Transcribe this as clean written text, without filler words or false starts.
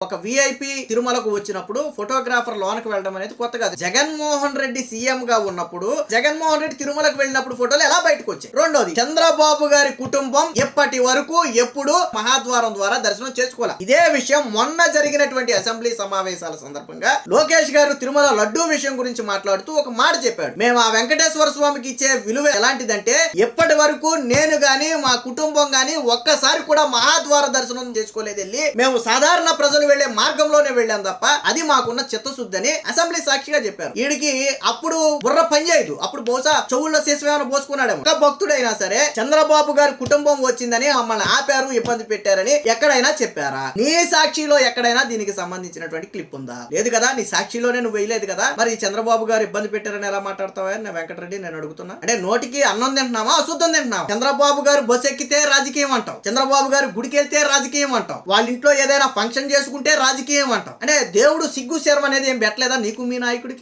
ఒక విఐపి తిరుమలకు వచ్చినప్పుడు ఫోటోగ్రాఫర్ లోనకి వెళ్ళడం అనేది కొత్త కాదు. జగన్మోహన్ రెడ్డి సీఎం గా ఉన్నప్పుడు జగన్మోహన్ రెడ్డి తిరుమలకు వెళ్ళినప్పుడు ఫోటోలు ఎలా బయటకు వచ్చాయి? రెండోది, చంద్రబాబు గారి కుటుంబం ఎప్పటి వరకు ఎప్పుడు మహాద్వారం ద్వారా దర్శనం చేసుకోవాలి. ఇదే విషయం మొన్న జరిగినటువంటి అసెంబ్లీ సమావేశాల సందర్భంగా లోకేష్ గారు తిరుమల లడ్డూ విషయం గురించి మాట్లాడుతూ ఒక మాట చెప్పాడు. మేము ఆ వెంకటేశ్వర స్వామికి ఇచ్చే విలువ ఎలాంటిదంటే, ఎప్పటి వరకు నేను గాని మా కుటుంబం గాని ఒక్కసారి కూడా మహాద్వార దర్శనం చేసుకోలేదు. వెళ్ళి మేము సాధారణ ప్రజలు వెళ్లే మార్గంలోనే వెళ్ళాం తప్ప అది మాకున్న చిత్తశుద్ధి అని అసెంబ్లీ సాక్షిగా చెప్పారు. వీడికి అప్పుడు బుర్ర పని చేయదు. అప్పుడు బహుశా చెవుల్లో శేషమేమైనా పోసుకున్నాడేమో. ఒక భక్తుడైనా సరే చంద్రబాబు గారి కుటుంబం వచ్చిందని మమ్మల్ని ఆపారు, ఇబ్బంది పెట్టారని ఎక్కడైనా చెప్పారా? నీ సాక్షిలో ఎక్కడైనా దీనికి సంబంధించినటువంటి క్లిప్ ఉందా? లేదు కదా. నీ సాక్షిలోనే నువ్వు వేయలేదు కదా. మరి చంద్రబాబు గారు ఇబ్బంది పెట్టారని ఎలా మాట్లాడతావా? నేను వెంకటరెడ్డి నేను అడుగుతున్నా. అంటే నోటికి అన్నం తింటున్నావా, అశుద్ధం తింటున్నావా? చంద్రబాబు గారు బస్సు ఎక్కితే రాజకీయం అంటావు, చంద్రబాబు గారు గుడికి వెళ్తే రాజకీయం అంటావు, వాళ్ళ ఇంట్లో ఏదైనా ఫంక్షన్ చేసుకుంటే రాజకీయం అంటాం. అంటే దేవుడు సిగ్గు శర్మ అనేది ఏం పెట్టలేదా నీకు మీ నాయకుడికి?